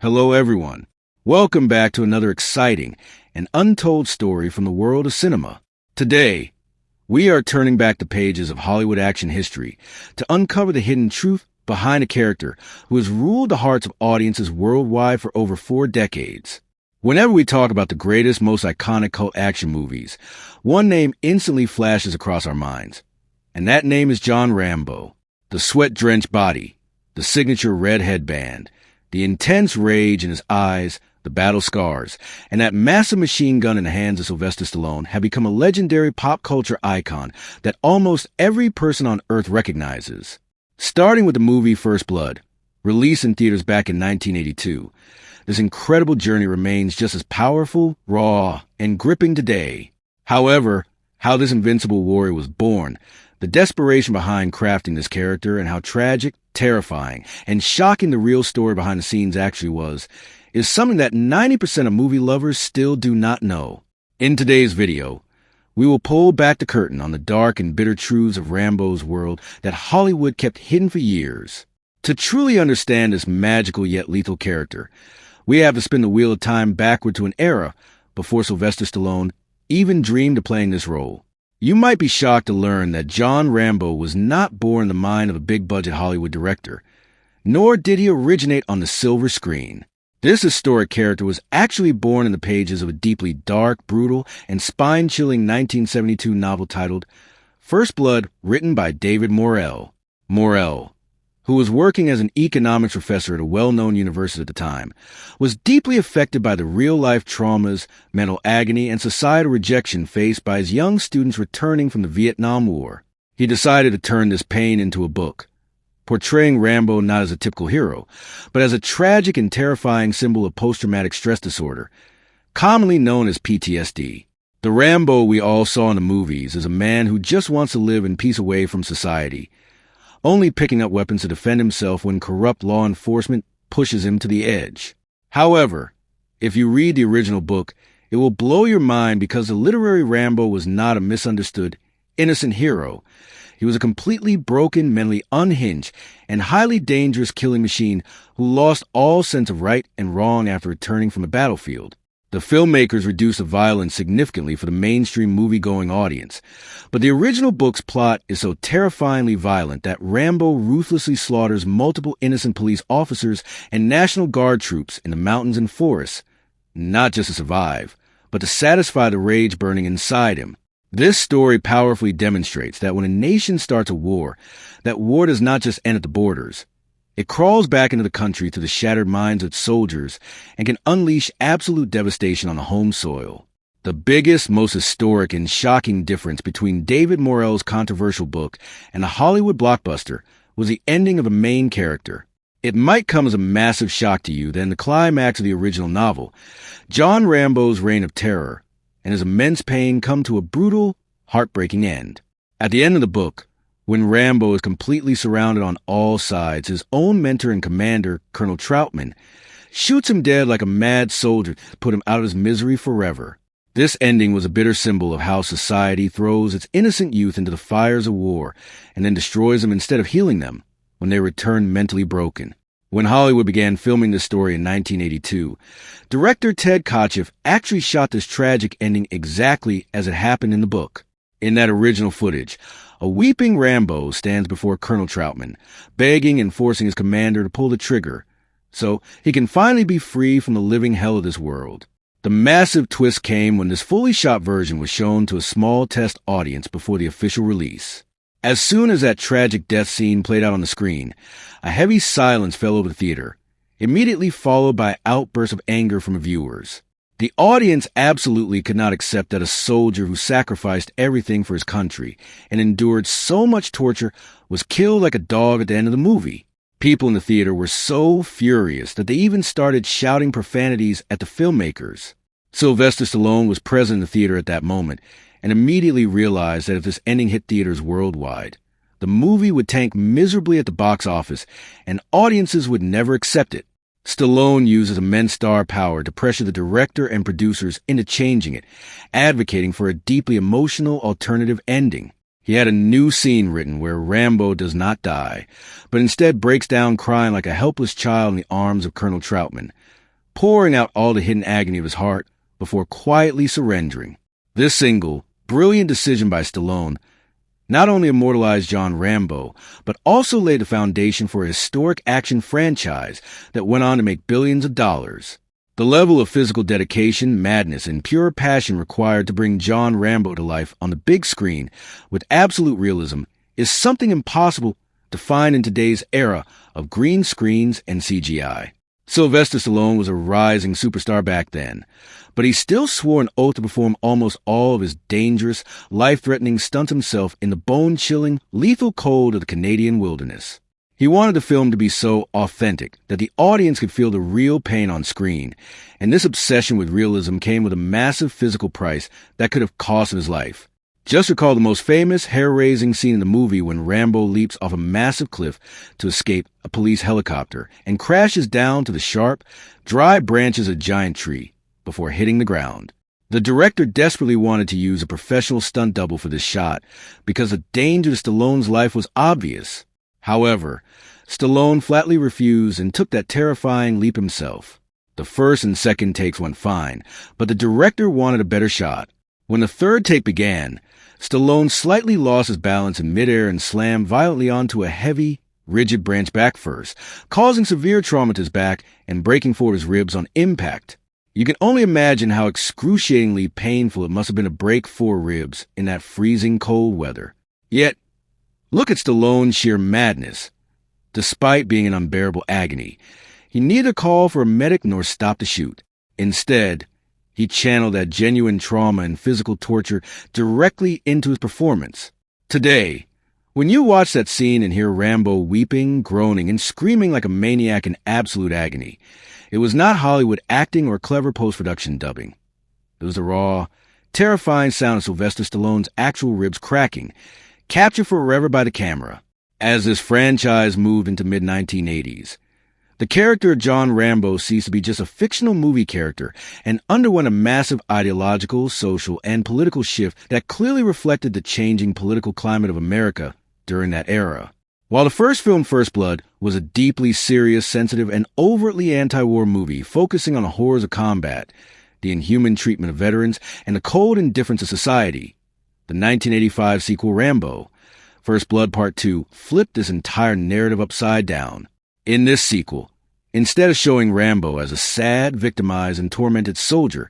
Hello, everyone. Welcome back to another exciting and untold story from the world of cinema. Today, we are turning back the pages of Hollywood action history to uncover the hidden truth behind a character who has ruled the hearts of audiences worldwide for over 4 decades. Whenever we talk about the greatest, most iconic cult action movies, one name instantly flashes across our minds, and that name is John Rambo. The sweat-drenched body, the signature red headband, the intense rage in his eyes, the battle scars, and that massive machine gun in the hands of Sylvester Stallone have become a legendary pop culture icon that almost every person on Earth recognizes. Starting with the movie First Blood, released in theaters back in 1982, this incredible journey remains just as powerful, raw, and gripping today. However, how this invincible warrior was born, the desperation behind crafting this character, and how tragic, terrifying, and shocking the real story behind the scenes actually was, is something that 90% of movie lovers still do not know. In today's video, we will pull back the curtain on the dark and bitter truths of Rambo's world that Hollywood kept hidden for years. To truly understand this magical yet lethal character, we have to spin the wheel of time backward to an era before Sylvester Stallone even dreamed of playing this role. You might be shocked to learn that John Rambo was not born in the mind of a big-budget Hollywood director, nor did he originate on the silver screen. This historic character was actually born in the pages of a deeply dark, brutal, and spine-chilling 1972 novel titled First Blood, written by David Morrell. Morrell, who was working as an economics professor at a well-known university at the time, was deeply affected by the real-life traumas, mental agony, and societal rejection faced by his young students returning from the Vietnam War. He decided to turn this pain into a book, portraying Rambo not as a typical hero, but as a tragic and terrifying symbol of post-traumatic stress disorder, commonly known as PTSD. The Rambo we all saw in the movies is a man who just wants to live in peace away from society, only picking up weapons to defend himself when corrupt law enforcement pushes him to the edge. However, if you read the original book, it will blow your mind because the literary Rambo was not a misunderstood, innocent hero. He was a completely broken, mentally unhinged, and highly dangerous killing machine who lost all sense of right and wrong after returning from a battlefield. The filmmakers reduced the violence significantly for the mainstream movie-going audience, but the original book's plot is so terrifyingly violent that Rambo ruthlessly slaughters multiple innocent police officers and National Guard troops in the mountains and forests, not just to survive, but to satisfy the rage burning inside him. This story powerfully demonstrates that when a nation starts a war, that war does not just end at the borders. It crawls back into the country through the shattered minds of its soldiers and can unleash absolute devastation on the home soil. The biggest, most historic, and shocking difference between David Morrell's controversial book and the Hollywood blockbuster was the ending of the main character. It might come as a massive shock to you that in the climax of the original novel, John Rambo's reign of terror and his immense pain come to a brutal, heartbreaking end. At the end of the book, when Rambo is completely surrounded on all sides, his own mentor and commander, Colonel Troutman, shoots him dead like a mad soldier to put him out of his misery forever. This ending was a bitter symbol of how society throws its innocent youth into the fires of war and then destroys them instead of healing them when they return mentally broken. When Hollywood began filming this story in 1982, director Ted Kotcheff actually shot this tragic ending exactly as it happened in the book. In that original footage, a weeping Rambo stands before Colonel Troutman, begging and forcing his commander to pull the trigger so he can finally be free from the living hell of this world. The massive twist came when this fully shot version was shown to a small test audience before the official release. As soon as that tragic death scene played out on the screen, a heavy silence fell over the theater, immediately followed by outbursts of anger from the viewers. The audience absolutely could not accept that a soldier who sacrificed everything for his country and endured so much torture was killed like a dog at the end of the movie. People in the theater were so furious that they even started shouting profanities at the filmmakers. Sylvester Stallone was present in the theater at that moment and immediately realized that if this ending hit theaters worldwide, the movie would tank miserably at the box office and audiences would never accept it. Stallone uses immense star power to pressure the director and producers into changing it, advocating for a deeply emotional alternative ending. He had a new scene written where Rambo does not die, but instead breaks down crying like a helpless child in the arms of Colonel Troutman, pouring out all the hidden agony of his heart before quietly surrendering. This single, brilliant decision by Stallone not only immortalized John Rambo, but also laid the foundation for a historic action franchise that went on to make billions of dollars. The level of physical dedication, madness, and pure passion required to bring John Rambo to life on the big screen with absolute realism is something impossible to find in today's era of green screens and CGI. Sylvester Stallone was a rising superstar back then, but he still swore an oath to perform almost all of his dangerous, life-threatening stunts himself in the bone-chilling, lethal cold of the Canadian wilderness. He wanted the film to be so authentic that the audience could feel the real pain on screen, and this obsession with realism came with a massive physical price that could have cost him his life. Just recall the most famous, hair-raising scene in the movie when Rambo leaps off a massive cliff to escape a police helicopter and crashes down to the sharp, dry branches of a giant tree before hitting the ground. The director desperately wanted to use a professional stunt double for this shot because the danger to Stallone's life was obvious. However, Stallone flatly refused and took that terrifying leap himself. The first and second takes went fine, but the director wanted a better shot. When the third take began, Stallone slightly lost his balance in midair and slammed violently onto a heavy, rigid branch back first, causing severe trauma to his back and breaking forward his ribs on impact. You can only imagine how excruciatingly painful it must have been to break 4 ribs in that freezing cold weather. Yet, look at Stallone's sheer madness. Despite being in unbearable agony, he neither called for a medic nor stopped to shoot. Instead, he channeled that genuine trauma and physical torture directly into his performance. Today, when you watch that scene and hear Rambo weeping, groaning, and screaming like a maniac in absolute agony, it was not Hollywood acting or clever post-production dubbing. It was the raw, terrifying sound of Sylvester Stallone's actual ribs cracking, captured forever by the camera. As this franchise moved into mid-1980s, the character of John Rambo ceased to be just a fictional movie character and underwent a massive ideological, social, and political shift that clearly reflected the changing political climate of America during that era. While the first film, First Blood, was a deeply serious, sensitive, and overtly anti-war movie focusing on the horrors of combat, the inhuman treatment of veterans, and the cold indifference of society, the 1985 sequel Rambo, First Blood Part 2, flipped this entire narrative upside down. In this sequel, instead of showing Rambo as a sad, victimized, and tormented soldier,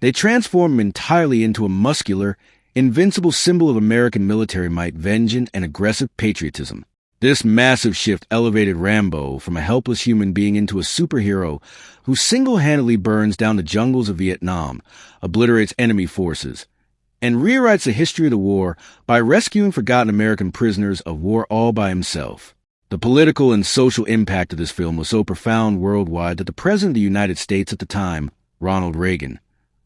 they transform him entirely into a muscular, invincible symbol of American military might, vengeance, and aggressive patriotism. This massive shift elevated Rambo from a helpless human being into a superhero who single-handedly burns down the jungles of Vietnam, obliterates enemy forces, and rewrites the history of the war by rescuing forgotten American prisoners of war all by himself. The political and social impact of this film was so profound worldwide that the President of the United States at the time, Ronald Reagan,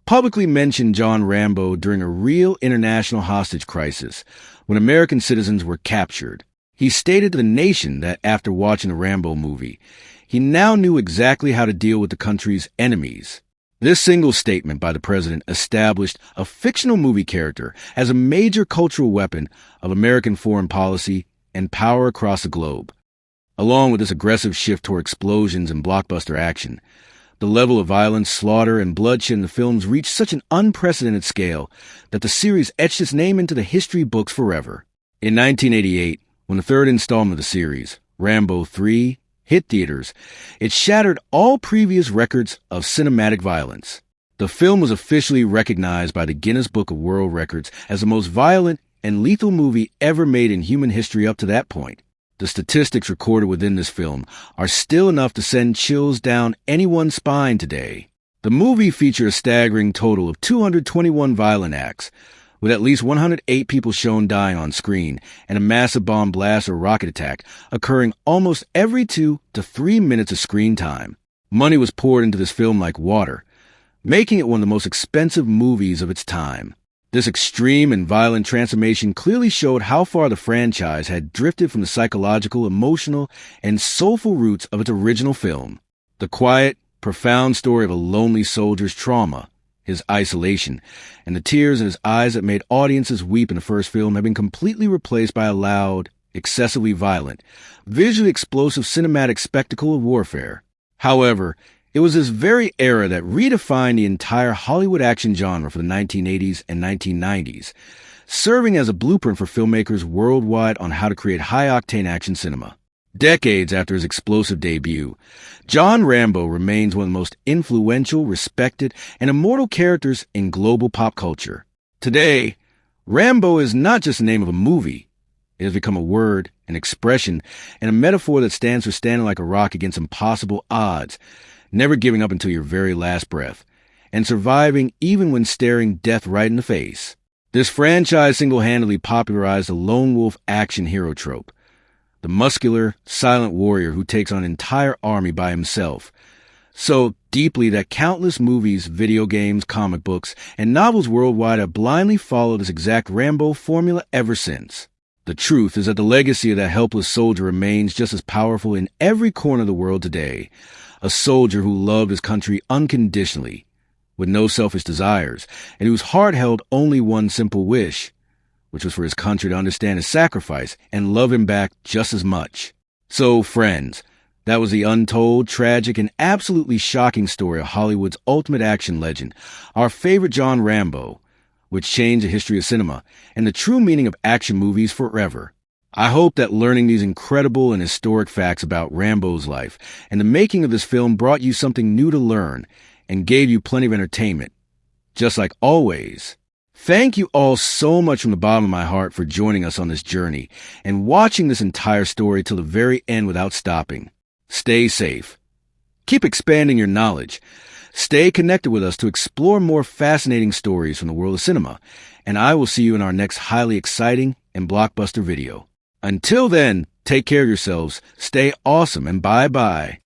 publicly mentioned John Rambo during a real international hostage crisis when American citizens were captured. He stated to the nation that after watching the Rambo movie, he now knew exactly how to deal with the country's enemies. This single statement by the president established a fictional movie character as a major cultural weapon of American foreign policy and power across the globe. Along with this aggressive shift toward explosions and blockbuster action, the level of violence, slaughter, and bloodshed in the films reached such an unprecedented scale that the series etched its name into the history books forever. In 1988, when the third installment of the series, Rambo 3, hit theaters, it shattered all previous records of cinematic violence. The film was officially recognized by the Guinness Book of World Records as the most violent and lethal movie ever made in human history up to that point. The statistics recorded within this film are still enough to send chills down anyone's spine today. The movie featured a staggering total of 221 violent acts, with at least 108 people shown dying on screen and a massive bomb blast or rocket attack occurring almost every 2 to 3 minutes of screen time. Money was poured into this film like water, making it one of the most expensive movies of its time. This extreme and violent transformation clearly showed how far the franchise had drifted from the psychological, emotional, and soulful roots of its original film. The quiet, profound story of a lonely soldier's trauma his isolation, and the tears in his eyes that made audiences weep in the first film have been completely replaced by a loud, excessively violent, visually explosive cinematic spectacle of warfare. However, it was this very era that redefined the entire Hollywood action genre for the 1980s and 1990s, serving as a blueprint for filmmakers worldwide on how to create high-octane action cinema. Decades after his explosive debut, John Rambo remains one of the most influential, respected, and immortal characters in global pop culture. Today, Rambo is not just the name of a movie. It has become a word, an expression, and a metaphor that stands for standing like a rock against impossible odds, never giving up until your very last breath, and surviving even when staring death right in the face. This franchise single-handedly popularized the lone wolf action hero trope, the muscular, silent warrior who takes on an entire army by himself, so deeply that countless movies, video games, comic books, and novels worldwide have blindly followed this exact Rambo formula ever since. The truth is that the legacy of that helpless soldier remains just as powerful in every corner of the world today, a soldier who loved his country unconditionally, with no selfish desires, and whose heart held only one simple wish, which was for his country to understand his sacrifice and love him back just as much. So, friends, that was the untold, tragic, and absolutely shocking story of Hollywood's ultimate action legend, our favorite John Rambo, which changed the history of cinema and the true meaning of action movies forever. I hope that learning these incredible and historic facts about Rambo's life and the making of this film brought you something new to learn and gave you plenty of entertainment. Just like always, thank you all so much from the bottom of my heart for joining us on this journey and watching this entire story till the very end without stopping. Stay safe. Keep expanding your knowledge. Stay connected with us to explore more fascinating stories from the world of cinema, and I will see you in our next highly exciting and blockbuster video. Until then, take care of yourselves, stay awesome, and bye-bye.